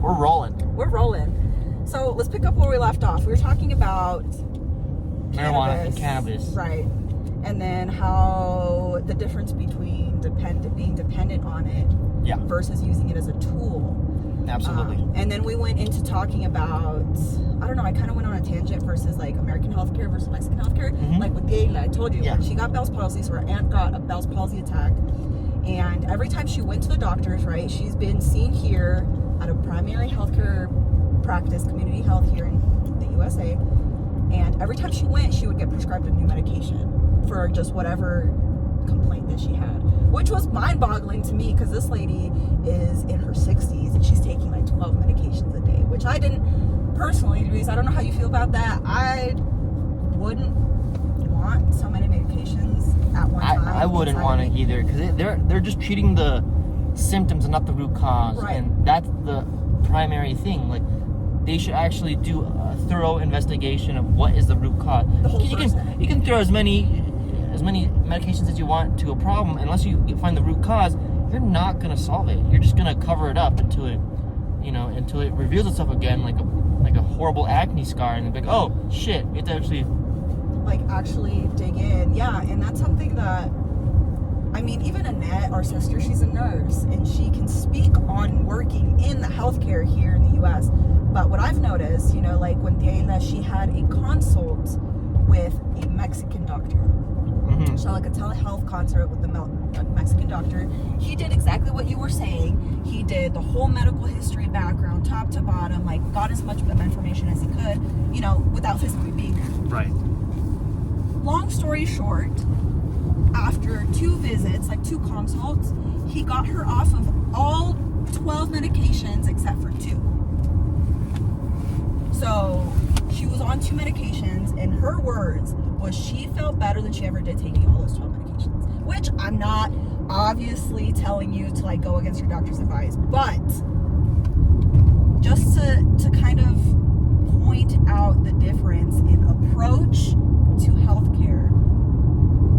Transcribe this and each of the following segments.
We're rolling. So let's pick up where we left off. We were talking about marijuana and cannabis. Right. And then how the difference between being dependent on it versus using it as a tool. Absolutely. And then we went into talking about, I don't know, I kind of went on a tangent versus like American healthcare versus Mexican healthcare. Mm-hmm. Like with Gaila, I told you, when she got Bell's palsy, so her aunt got a Bell's palsy attack. And every time she went to the doctors, right, she's been seen here at a primary healthcare practice, community health here in the USA. And every time she went, she would get prescribed a new medication for just whatever complaint that she had, which was mind-boggling to me because this lady is in her 60s and she's taking like 12 medications a day, which I didn't personally, Luis, I don't know how you feel about that. I wouldn't want so many medications at one time. I wouldn't want it either because they're just treating the symptoms and not the root cause, and that's the primary thing. Like, they should actually do a thorough investigation of what is the root cause. You can throw as many medications as you want to a problem, unless you find the root cause, you're not gonna solve it. You're just gonna cover it up until it reveals itself again, like a horrible acne scar, and it's like, oh shit, we have to actually dig in. Yeah, and that's something that, I mean, even Annette, our sister, she's a nurse, and she can speak on working in the healthcare here in the U.S. But what I've noticed, like when Diana, she had a consult with a Mexican doctor. Mm-hmm. So like a telehealth consult with the Mexican doctor. He did exactly what you were saying. He did the whole medical history background, top to bottom, like got as much information as he could, without physically being there. Right. Long story short, after 2 visits, like 2 consults, he got her off of all 12 medications except for 2. So she was on 2 medications, and her words was she felt better than she ever did taking all those 12 medications. Which I'm not obviously telling you to like go against your doctor's advice, but just to kind of point out the difference in approach to healthcare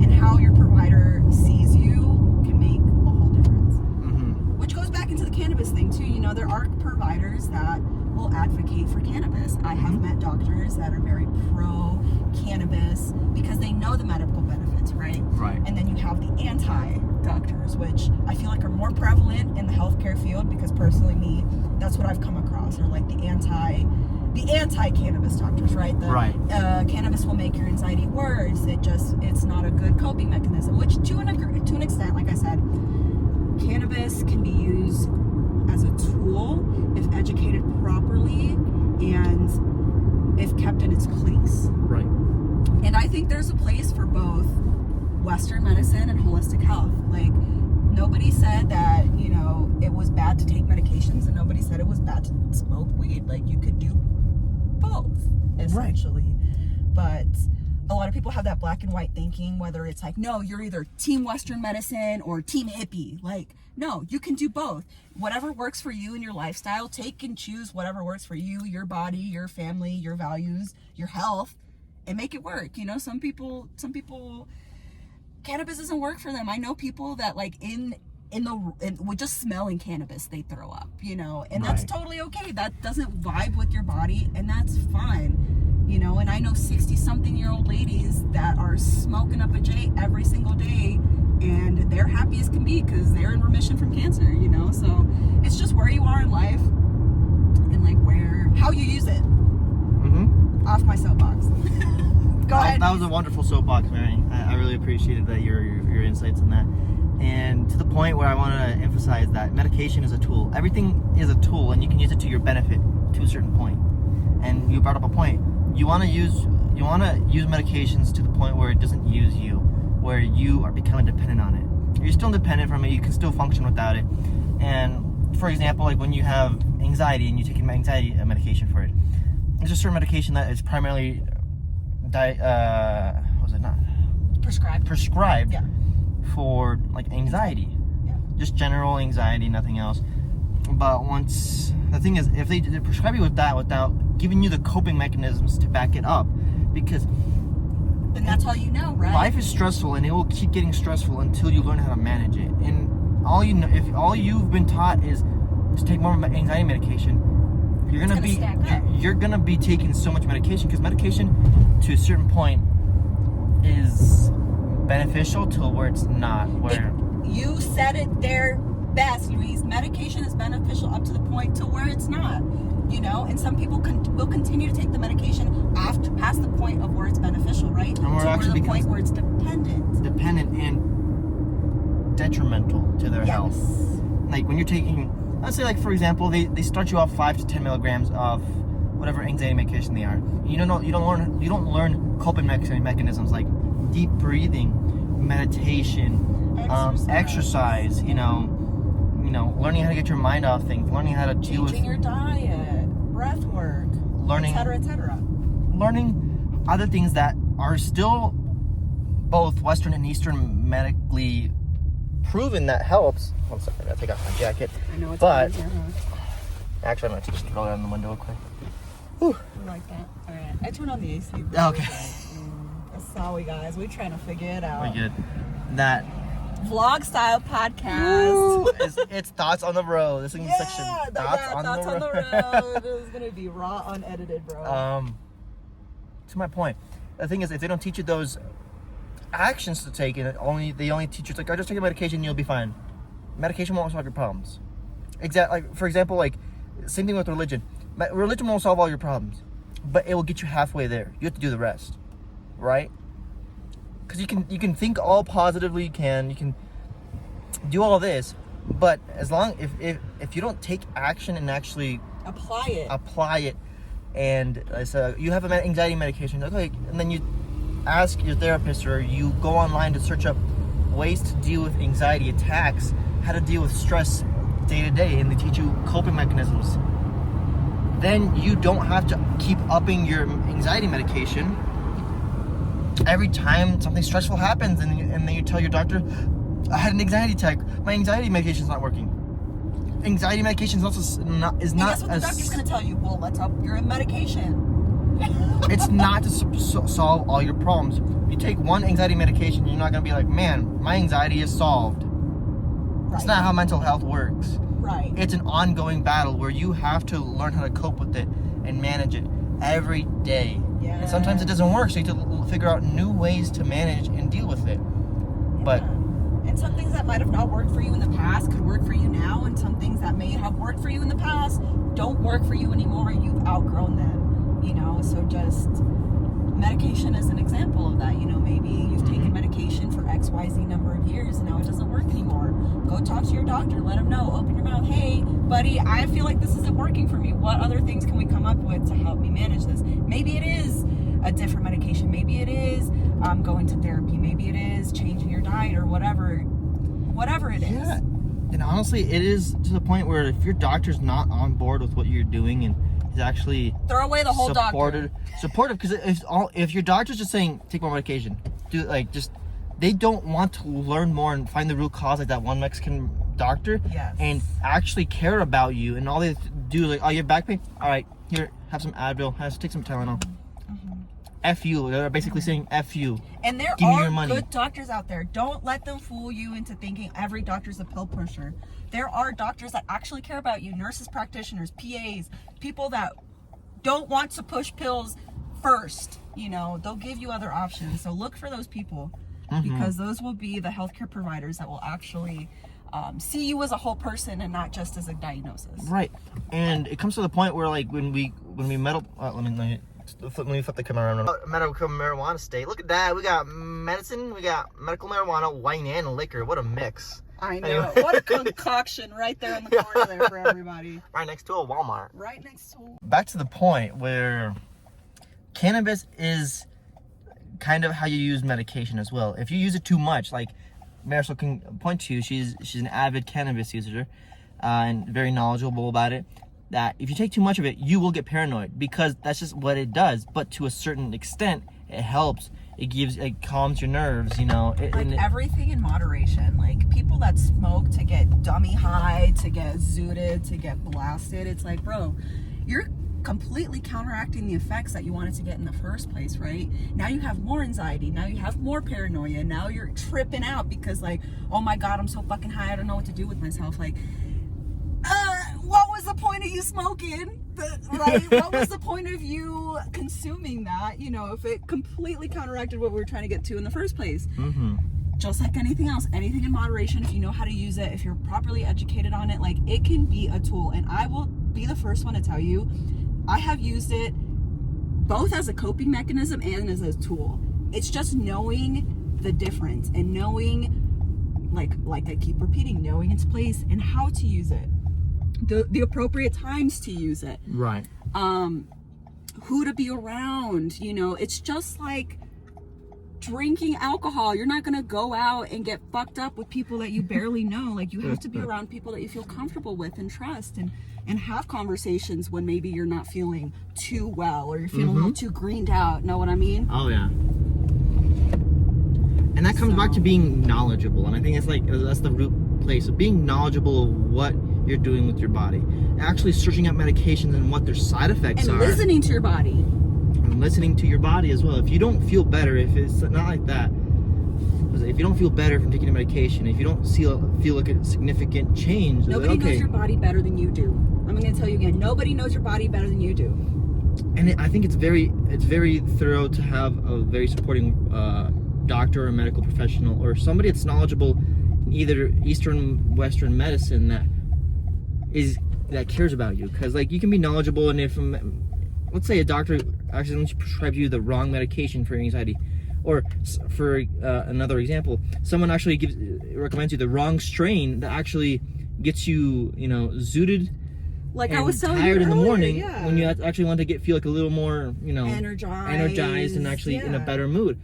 and how your provider sees you can make a whole difference. Mm-hmm. Which goes back into the cannabis thing too. There are providers that will advocate for cannabis. I have met doctors that are very pro cannabis because they know the medical benefits, right? Right. And then you have the anti-doctors, which I feel like are more prevalent in the healthcare field because personally, that's what I've come across, are like the anti-cannabis doctors, right? Cannabis will make your anxiety worse. It's not a good coping mechanism, which to an extent, like I said, cannabis can be used as a tool if educated properly and if kept in its place. Right. And I think there's a place for both Western medicine and holistic health. Like, nobody said that, it was bad to take medications, and nobody said it was bad to smoke weed. Like, you could do both, essentially. Right. But a lot of people have that black and white thinking, whether it's like, no, you're either team Western medicine or team hippie. Like, no, you can do both. Whatever works for you and your lifestyle, take and choose whatever works for you, your body, your family, your values, your health, and make it work. Some people, cannabis doesn't work for them. I know people that like with just smelling cannabis, they throw up, and that's totally okay. That doesn't vibe with your body, and that's fine. And I know 60-something-year-old ladies that are smoking up a J every single day, and they're happy as can be because they're in remission from cancer, So it's just where you are in life and like how you use it. Mm-hmm. Off my soapbox. Go ahead. That was a wonderful soapbox, Mary. I really appreciated that your insights on that. And to the point where I want to emphasize that medication is a tool. Everything is a tool, and you can use it to your benefit to a certain point. And you brought up a point. You want to use medications to the point where it doesn't use you, where you are becoming dependent on it. You're still dependent from it. You can still function without it. And for example, like when you have anxiety and you take an anxiety medication for it, there's a certain medication that is primarily prescribed for like anxiety, just general anxiety, nothing else. But the thing is, if they prescribe you with that without giving you the coping mechanisms to back it up, because then that's all you know, right? Life is stressful, and it will keep getting stressful until you learn how to manage it. And if all you've been taught is to take more anxiety medication, you're gonna be stack up. you're gonna be taking so much medication, because medication to a certain point is beneficial till where it's not. Where You said it there best, Louise. Medication is beneficial up to the point to where it's not. You know, and some people will continue to take the medication after past the point of where it's beneficial, right? And where it to actually the point becomes where it's dependent and detrimental to their health. Like when you're taking, let's say, like for example, they start you off 5 to 10 milligrams of whatever anxiety medication they are. You don't learn coping mechanisms like deep breathing, meditation, exercise. You know, learning how to get your mind off things, learning how to deal with changing your diet, breath work, learning, etc. learning other things that are still both Western and Eastern medically proven that helps. 1 second, I gotta take off my jacket. I know it's But easier, actually, I'm gonna just roll down the window real quick. I like that. All right, I turned on the AC. Okay. Sorry, guys. We're trying to figure it out. We're good. That Vlog style podcast. it's thoughts on the road. This is section thoughts on the road. It was gonna be raw, unedited, bro. To my point, the thing is, if they don't teach you those actions to take, and they only teach you, it's like, just take a medication and you'll be fine. Medication won't solve your problems. Like for example, like same thing with religion. Religion won't solve all your problems, but it will get you halfway there. You have to do the rest, right? Because you can think all positively, you can do all this, but as long if you don't take action and actually apply it, and so you have an anxiety medication, okay, and then you ask your therapist or you go online to search up ways to deal with anxiety attacks, how to deal with stress day to day, and they teach you coping mechanisms. Then you don't have to keep upping your anxiety medication every time something stressful happens, and then you tell your doctor, I had an anxiety attack, my anxiety medication's not working. Anxiety medication is not guess what the doctor's gonna tell you? Well, let's up your medication. It's not to solve all your problems. You take one anxiety medication, you're not gonna be like, man, my anxiety is solved. Right. It's not how mental health works. Right. It's an ongoing battle where you have to learn how to cope with it and manage it every day. Yeah. And sometimes it doesn't work, so you have to figure out new ways to manage and deal with it. But and some things that might have not worked for you in the past could work for you now, and some things that may have worked for you in the past don't work for you anymore. You've outgrown them, you know. So just medication is an example of that. You know, maybe you've taken medication for XYZ number of years and now it doesn't work anymore. Go talk to your doctor, let them know, open your mouth. Hey, buddy, I feel like this isn't working for me. What other things can we come up with to help me manage this? Maybe it is a different medication. Maybe it is going to therapy. Maybe it is changing your diet or whatever it is. Yeah. And honestly, it is to the point where if your doctor's not on board with what you're doing and is actually throw away the whole supportive, because if your doctor's just saying take more medication, they don't want to learn more and find the root cause, like that one Mexican doctor, and actually care about you, and all they do like, oh, you have back pain? All right, here, have some Advil, take some Tylenol. F you. They're basically saying F you. And there Give me your are money. good doctors out there. Don't let them fool you into thinking every doctor's a pill pusher. There are doctors that actually care about you, nurses, practitioners, PAs, people that don't want to push pills first. You know, they'll give you other options. So look for those people, because those will be the healthcare providers that will actually see you as a whole person and not just as a diagnosis. Right. And it comes to the point where, like, when we let me flip the camera around. Medical marijuana state. Look at that. We got medicine. We got medical marijuana, wine, and liquor. What a mix. I know. Anyway. What a concoction right there in the corner there for everybody. Right next to a Walmart. Right next to. Back to the point where cannabis is kind of how you use medication as well. If you use it too much, like Marisol can point to, she's an avid cannabis user and very knowledgeable about it. That if you take too much of it, you will get paranoid, because that's just what it does. But to a certain extent, it helps. It calms your nerves, you know. Everything in moderation. Like people that smoke to get dummy high, to get zooted, to get blasted. It's like, bro, you're completely counteracting the effects that you wanted to get in the first place, right? Now you have more anxiety. Now you have more paranoia. Now you're tripping out because, like, oh my God, I'm so fucking high. I don't know what to do with myself. Like, whoa. the point of you smoking? Right? What was the point of you consuming that? You know, if it completely counteracted what we were trying to get to in the first place. Mm-hmm. Just like anything else, anything in moderation, if you know how to use it, if you're properly educated on it, like, it can be a tool. And I will be the first one to tell you, I have used it both as a coping mechanism and as a tool. It's just knowing the difference and knowing, like I keep repeating, knowing its place and how to use it, the appropriate times to use it, Right. who to be around. You know, it's just like drinking alcohol. You're not gonna go out and get fucked up with people that you barely know. Like, you have to be around people that you feel comfortable with and trust, and have conversations when maybe you're not feeling too well or you're feeling a little too greened out. Know what I mean? Oh yeah. And that comes back to being knowledgeable, and I think that's the root place of being knowledgeable of what you're doing with your body, actually searching out medications and what their side effects And are, listening to your body. and listening to your body as well. If you don't feel better, if it's not like that, if you don't feel better from taking a medication, if you don't feel like a significant change, Nobody okay. knows your body better than you do. I'm going to tell you again, nobody knows your body better than you do. And I think it's very thorough to have a very supporting doctor or medical professional or somebody that's knowledgeable in either Eastern, Western medicine that cares about you. Because like, you can be knowledgeable, and if let's say a doctor accidentally prescribes you the wrong medication for anxiety, or for another example, someone actually recommends you the wrong strain that actually gets you, zooted. Like And I was telling tired you in the earlier, morning yeah. when you actually want to feel like a little more, energized and actually in a yeah. better mood.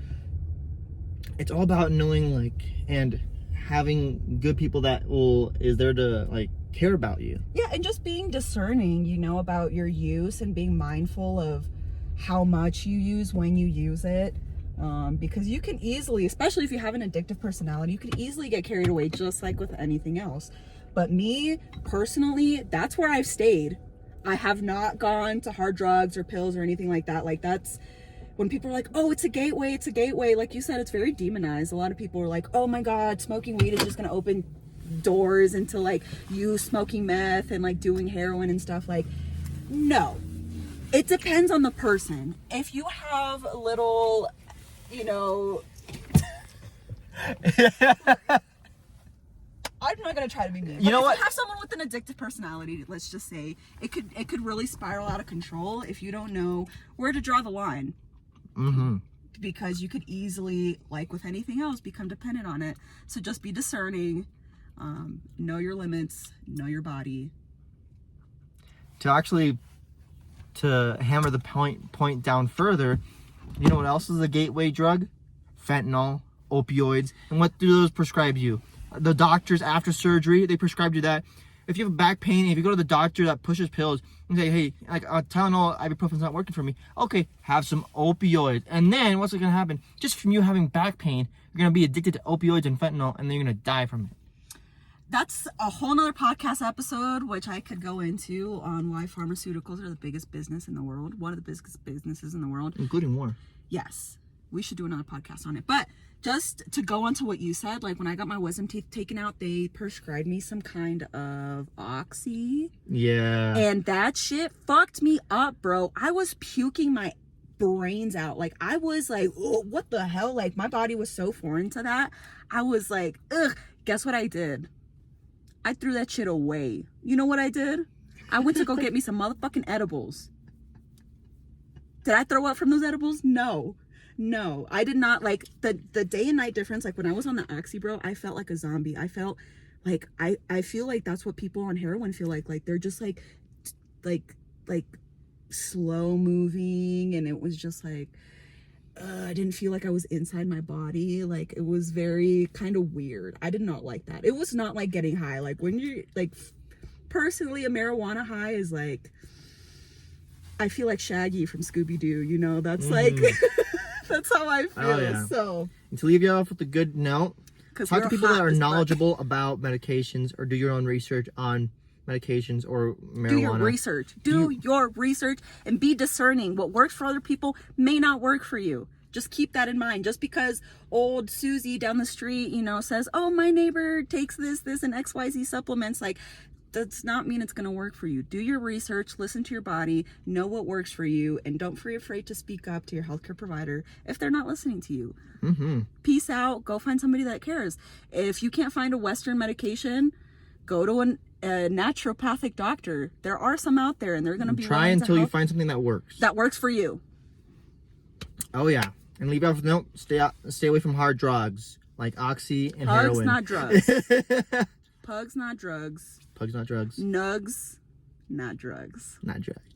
It's all about knowing and having good people that is there to care about you. Yeah, and just being discerning, about your use and being mindful of how much you use when you use it. Because you can easily, especially if you have an addictive personality, you can easily get carried away just like with anything else. But me, personally, that's where I've stayed. I have not gone to hard drugs or pills or anything like that. Like, that's when people are like, oh, it's a gateway. Like you said, it's very demonized. A lot of people are like, oh my God, smoking weed is just going to open doors into you smoking meth and doing heroin and stuff. No. It depends on the person. If you have a little, I'm not gonna try to be mean. You know what? If you have someone with an addictive personality, let's just say, it could really spiral out of control if you don't know where to draw the line. Mm-hmm. Because you could easily, like with anything else, become dependent on it. So just be discerning, know your limits, know your body. To hammer the point down further, you know what else is a gateway drug? Fentanyl, opioids. And what do those prescribe you? The doctors after surgery, they prescribe you that. If you have back pain, if you go to the doctor that pushes pills and say, hey, Tylenol, ibuprofen's not working for me. Okay, have some opioids. And then what's going to happen? Just from you having back pain, you're going to be addicted to opioids and fentanyl, and then you're going to die from it. That's a whole nother podcast episode, which I could go into on why pharmaceuticals are the biggest business in the world. One of the biggest businesses in the world. Including war. Yes. We should do another podcast on it. But just to go on to what you said, when I got my wisdom teeth taken out, they prescribed me some kind of oxy. Yeah. And that shit fucked me up, bro. I was puking my brains out. I was like, oh, what the hell? My body was so foreign to that. I was like, ugh. Guess what I did? I threw that shit away. You know what I did? I went to go get me some motherfucking edibles. Did I throw up from those edibles? No, I did not. The day and night difference, when I was on the oxy, bro, I felt like a zombie. I felt like, I feel like that's what people on heroin feel like they're just like slow moving, and it was just I didn't feel like I was inside my body. It was very kind of weird. I did not like that. It was not like getting high. When you're personally, a marijuana high is I feel like Shaggy from Scooby-Doo, that's that's how I feel. Oh, yeah. So to leave you off with a good note, talk to people that are hot as fuck. knowledgeable about medications, or do your own research on medications or marijuana. Do your research. Do your research and be discerning. What works for other people may not work for you. Just keep that in mind. Just because old Susie down the street, says, oh, my neighbor takes this and XYZ supplements, does not mean it's going to work for you. Do your research, listen to your body, know what works for you, and don't be afraid to speak up to your healthcare provider if they're not listening to you. Peace out. Go find somebody that cares. If you can't find a Western medication, go to a naturopathic doctor. There are some out there, and they're going to be try until you find something that works. That works for you. Oh yeah, and leave out. No, stay away from hard drugs like oxy and Pugs, heroin. not drugs. Pugs, not drugs. Pugs, not drugs. Nugs, not drugs. Not drugs.